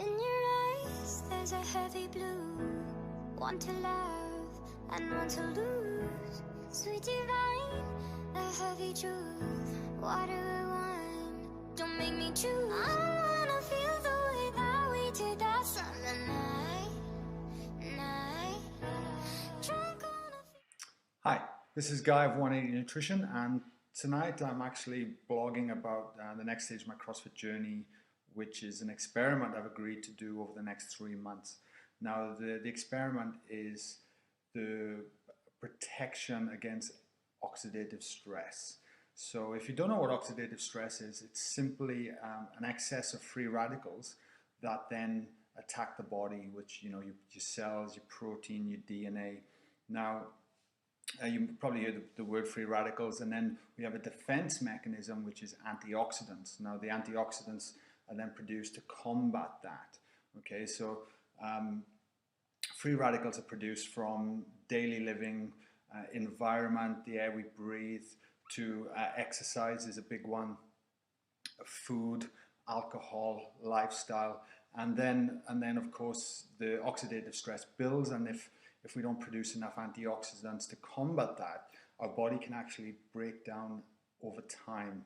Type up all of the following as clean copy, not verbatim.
In your eyes, there's a heavy blue. Want to love and want to lose. Sweet divine, the heavy truth. Water or wine, don't make me choose. I wanna feel the way that we did that summer night. Drunk on a... Hi, this is Guy of 180 Nutrition, and tonight I'm actually blogging about the next stage of my CrossFit journey, which is an experiment I've agreed to do over the next 3 months. Now, the experiment is the protection against oxidative stress. So if you don't know what oxidative stress is, it's simply an excess of free radicals that then attack the body, which, your cells, your protein, your DNA. Now, you probably heard the word free radicals, and then we have a defense mechanism, which is antioxidants. Now, the antioxidants are then produced to combat that. Okay, so free radicals are produced from daily living, environment, the air we breathe, to exercise is a big one, food, alcohol, lifestyle, and then of course the oxidative stress builds, and if we don't produce enough antioxidants to combat that, our body can actually break down over time.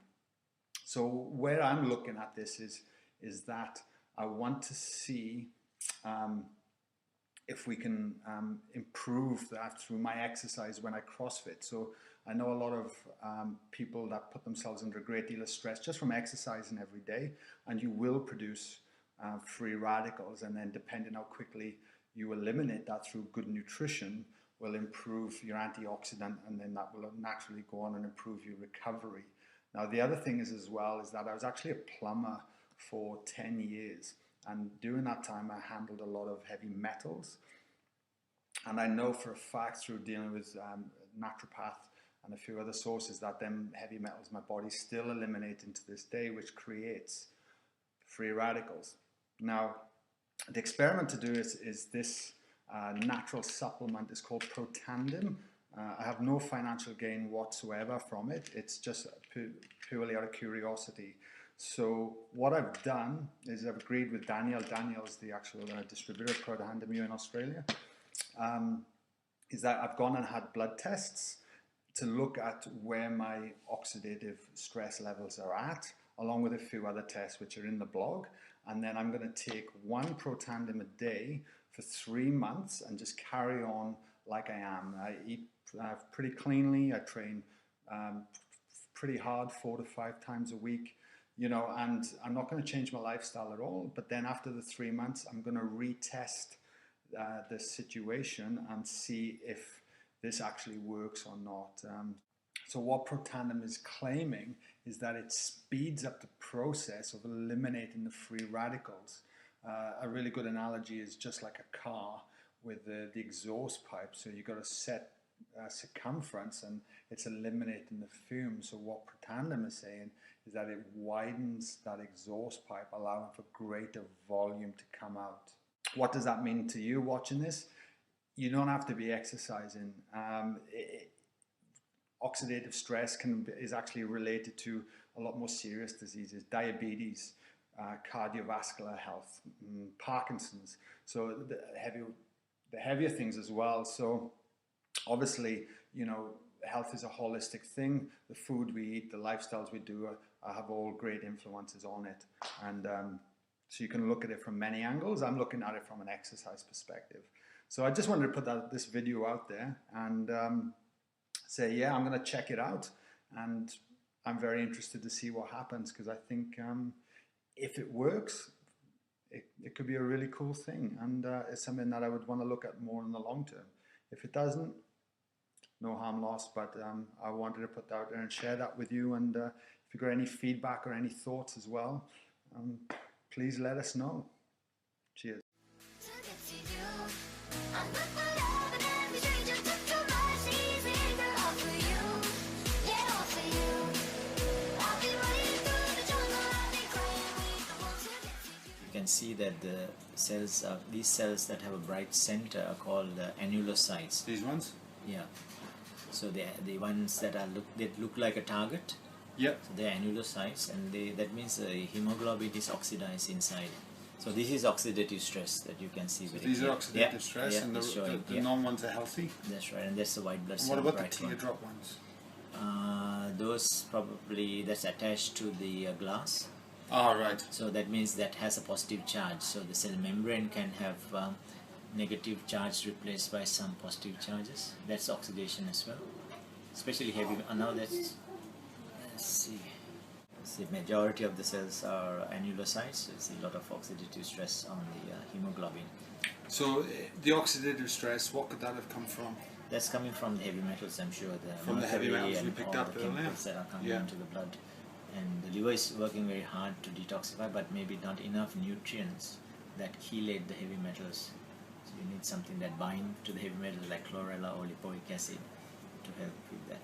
So where I'm looking at this is that I want to see if we can improve that through my exercise when I CrossFit. So I know a lot of people that put themselves under a great deal of stress just from exercising every day, and you will produce free radicals, and then depending how quickly you eliminate that through good nutrition will improve your antioxidant, and then that will naturally go on and improve your recovery. Now, the other thing is as well is that I was actually a plumber for 10 years. And during that time, I handled a lot of heavy metals. And I know for a fact through dealing with naturopath and a few other sources that them heavy metals my body still eliminating to this day, which creates free radicals. Now, the experiment to do is this natural supplement is called Protandim. I have no financial gain whatsoever from it. It's just purely out of curiosity. So what I've done is I've agreed with Daniel. Daniel's the actual distributor, Protandim in Australia. Is that I've gone and had blood tests to look at where my oxidative stress levels are at, along with a few other tests which are in the blog. And then I'm going to take one Protandim a day for 3 months and just carry on like I am. I eat pretty cleanly. I train pretty hard 4 to 5 times a week. And I'm not going to change my lifestyle at all. But then after the 3 months, I'm going to retest the situation and see if this actually works or not. So what Protandim is claiming is that it speeds up the process of eliminating the free radicals. A really good analogy is just like a car with the exhaust pipe. So you've got a set circumference and it's eliminating the fumes. So what Protandim is saying is that it widens that exhaust pipe, allowing for greater volume to come out. What does that mean to you watching this? You don't have to be exercising. Oxidative stress is actually related to a lot more serious diseases, diabetes, cardiovascular health, Parkinson's. So the heavier things as well. So obviously, health is a holistic thing. The food we eat, the lifestyles we do have all great influences on it. And so you can look at it from many angles. I'm looking at it from an exercise perspective. So I just wanted to put this video out there and say, yeah, I'm going to check it out. And I'm very interested to see what happens, because I think if it works, it could be a really cool thing. And it's something that I would want to look at more in the long term. If it doesn't, no harm lost, but I wanted to put that out there and share that with you. And if you've got any feedback or any thoughts as well, please let us know. Cheers. You can see that the cells, these cells that have a bright center are called annulocytes. These ones? Yeah. So the ones that look like a target. Yep. So they're annulocytes, and that means the hemoglobin is oxidized inside. So this is oxidative stress that you can see. So these are oxidative stress, and it's showing, the non-ones are healthy. That's right, and that's the white blood And cell. what about the bright one. teardrop ones? Those probably, that's attached to the glass. Ah, right. So that means that has a positive charge. So the cell membrane can have negative charge replaced by some positive charges. That's oxidation as well. Especially heavy. Now let's see. The majority of the cells are annulocytes. So it's a lot of oxidative stress on the hemoglobin. So the oxidative stress, what could that have come from? That's coming from the heavy metals, I'm sure. From the heavy metals we picked all up the earlier. chemicals that are coming into the blood. And the liver is working very hard to detoxify, but maybe not enough nutrients that chelate the heavy metals. So you need something that bind to the heavy metals like chlorella or lipoic acid to help with that.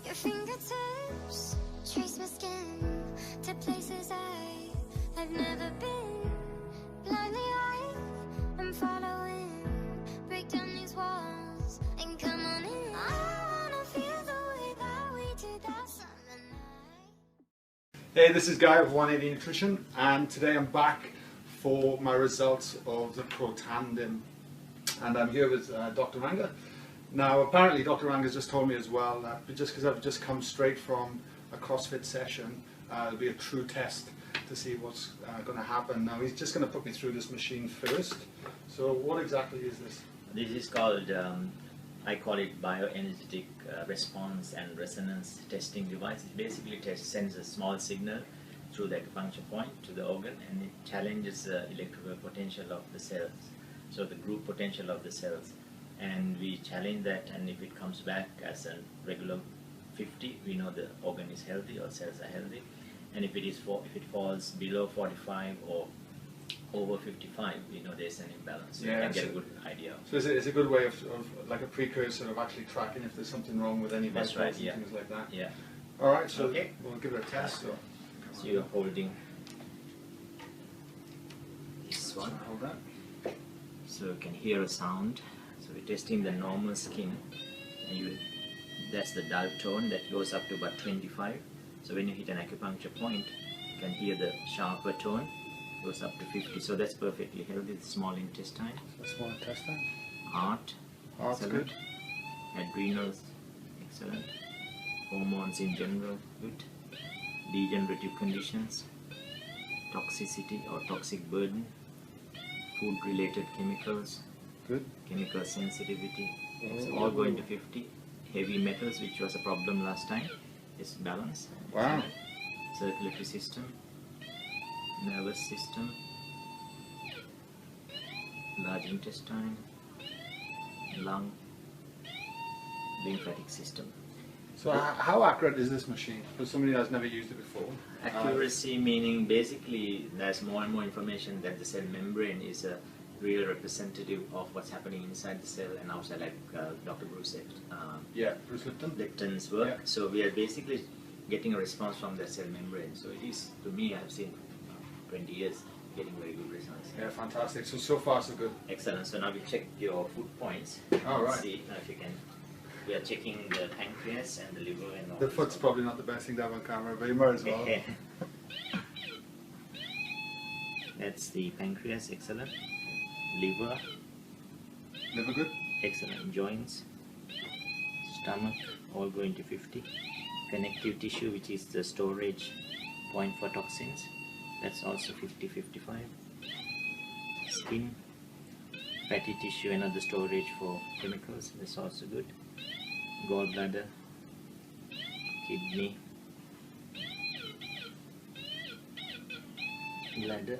Your fingertips trace my skin to places I've never been. Blindly I'm following. Break down these walls and come on in. I wanna feel the way that we did that summer night. Hey, this is Guy of 180 Nutrition, and today I'm back for my results of the Pro Tandem, and I'm here with Dr. Ranga. Now, apparently Dr. Ranga's just told me as well that just because I've just come straight from a CrossFit session, it'll be a true test to see what's going to happen. Now, he's just going to put me through this machine first. So what exactly is this? This is called, I call it bioenergetic response and resonance testing device. It basically sends a small signal through the acupuncture point to the organ, and it challenges the electrical potential of the cells, so the group potential of the cells. And we challenge that, and if it comes back as a regular 50, we know the organ is healthy or cells are healthy. And if it falls below 45 or over 55, we know there's an imbalance. So you can get a good idea. So it's a good way of like a precursor of actually tracking if there's something wrong with any That's vitals right, and things like that. Yeah. All right, so Okay. we'll give it a test. So you're holding this one. Hold that. So you can hear a sound. So we're testing the normal skin, and that's the dull tone that goes up to about 25. So when you hit an acupuncture point, you can hear the sharper tone, goes up to 50. So that's perfectly healthy. The small intestine. That's one test then. Heart. Heart's excellent. good. Adrenals, excellent. Hormones in general, good. Degenerative conditions, toxicity or toxic burden, food-related chemicals, Good. chemical sensitivity, it's all going to 50. Heavy metals, which was a problem last time, is balanced. Wow. Circulatory system, nervous system, large intestine, lung, lymphatic system. So how accurate is this machine for somebody that's never used it before? Accuracy meaning basically there's more and more information that the cell membrane is a real representative of what's happening inside the cell and outside, like Dr. Bruce Bruce Lipton. Lipton's work. Yeah. So we are basically getting a response from the cell membrane. So it is, to me, I've seen 20 years getting very good results. Yeah, fantastic. So far so good. Excellent. So now we check your food points. All right. See if you can. We are checking the pancreas and the liver and all. The foot's probably not the best thing to have on camera, but you might as well. That's the pancreas, excellent. Liver, Liver good? excellent. Joints, stomach, all going to 50. Connective tissue, which is the storage point for toxins, that's also 50-55. Skin, fatty tissue, another storage for chemicals, that's also good. Gallbladder, kidney, bladder,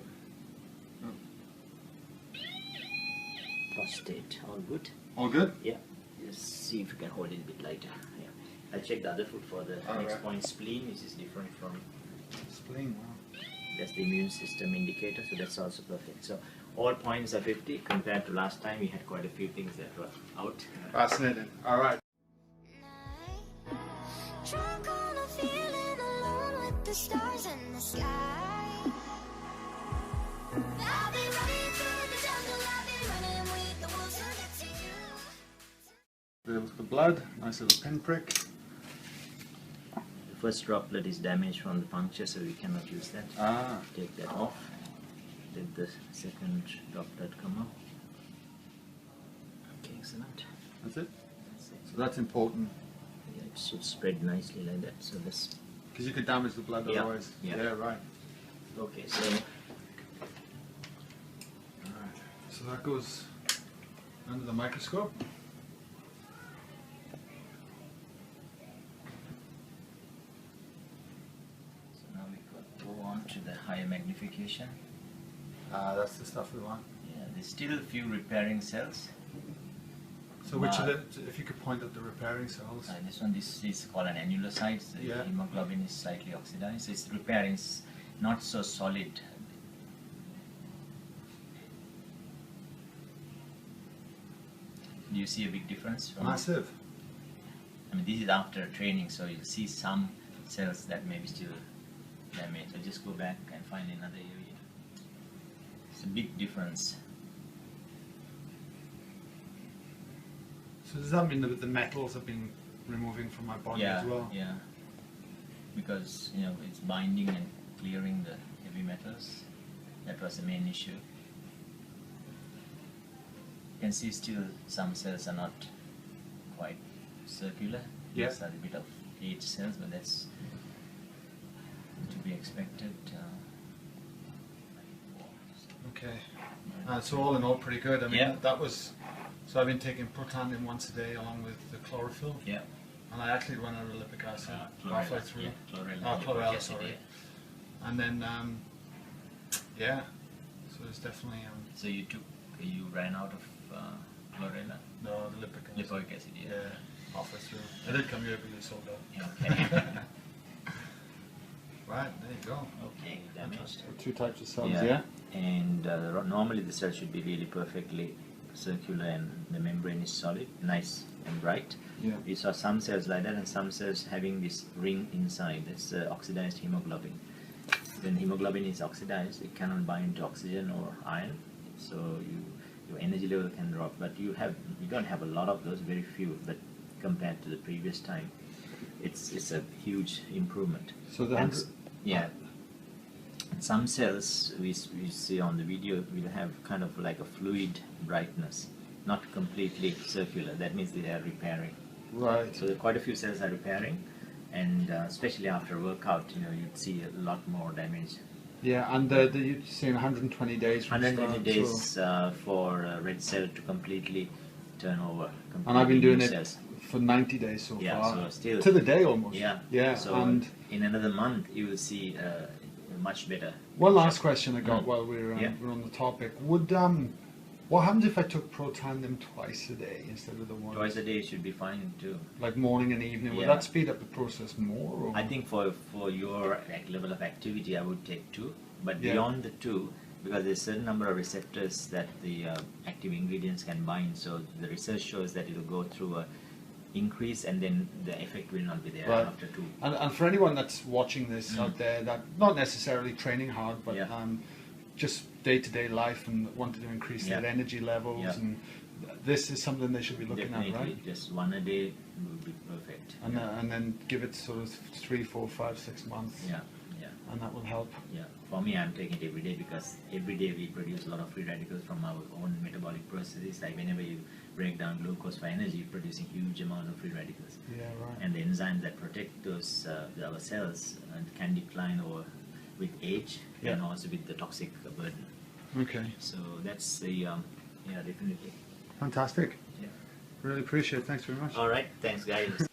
prostate, all good. All good? Yeah, just see if you can hold it a bit lighter. Yeah, I'll check the other foot for the All next right. point. Spleen, which is different from Spleen, wow. That's the immune system indicator, so that's also perfect. So all points are 50 compared to last time. We had quite a few things that were out. Fascinating. All right. Drunk on a feeling alone with the stars in the sky. I'll be running through the jungle, I'll be running with the wolves who get to you. Look at the blood. Nice little pinprick. The first droplet is damaged from the puncture, so we cannot use that. Take that off. Let the second droplet come up. Okay, excellent. That's it. That's it. So that's important. Yeah, it should spread nicely like that. So this. Because you could damage the blood Yeah, otherwise. yeah. Right. Okay, so Alright. So that goes under the microscope. now we could go on to the higher magnification. That's the stuff we want. Yeah, there's still a few repairing cells. So which of the, if you could point at the repairing cells. This is called an annulocyte. The Yeah. hemoglobin is slightly oxidized. It's repairing, not so solid. Do you see a big difference? Massive. I mean, this is after training, so you see some cells that may be still damaged. So just go back and find another area. It's a big difference. So does that mean that the metals have been removing from my body as well? Yeah. Because it's binding and clearing the heavy metals. That was the main issue. You can see still some cells are not quite circular. Yeah. These are a bit of aged cells, but that's to be expected. Okay. So all in all, pretty good. I mean, Yeah. that was. So I've been taking Protandim once a day along with the chlorophyll, Yeah. and I actually run out of lipic acid halfway through. Chlorella. Chlorella, Yes, sorry. yeah. And then, yeah. So it's definitely So you ran out of chlorella? no the lipic acid. Lipoic acid, yeah. Yeah, halfway through. I did come here because you sold out. Yeah, okay. Right, there you go. Okay, damaged. Two types of cells, Yeah. And normally the cell should be really perfectly circular and the membrane is solid, nice and bright. Yeah. We saw some cells like that and some cells having this ring inside. That's oxidized hemoglobin. When hemoglobin is oxidized, it cannot bind to oxygen or iron, so your energy level can drop. But you don't have a lot of those, very few. But compared to the previous time, it's a huge improvement. So the Yeah. Some cells we see on the video will have kind of like a fluid brightness, not completely circular. That means they are repairing. right. So there are quite a few cells are repairing, and especially after workout, you'd see a lot more damage. Yeah, and you're saying 120 days. From 120 start, days for a red cell to completely turn over. And I've been completely doing new it cells. for 90 days so Yeah, far. so still to the day almost. Yeah. Yeah. So And in another month, you will see much better. one last question I got while we're Yeah. on the topic. Would what happens if I took Protandim twice a day instead of the one? Twice a day should be fine too. Like morning and evening. Would Yeah. that speed up the process more? Or? I think for your level of activity, I would take 2. But Yeah. beyond the 2, because there's a certain number of receptors that the active ingredients can bind, so the research shows that it will go through a increase and then the effect will not be there Right. after 2. And for anyone that's watching this out there, that not necessarily training hard, but Yeah. just day-to-day life and wanted to increase Yeah. their energy levels, Yeah. and this is something they should be looking Definitely, at, right? just 1 a day would be perfect. And then give it sort of 3, 4, 5, 6 months, Yeah, and that will help. yeah. For me, I'm taking it every day because every day we produce a lot of free radicals from our own metabolic processes. Like whenever you break down glucose for energy, you're producing huge amount of free radicals. Yeah, right. And the enzymes that protect those our cells can decline over with age Yeah. and also with the toxic burden. Okay, So that's the definitely. fantastic. Yeah. Really appreciate it. Thanks very much. All right, thanks guys.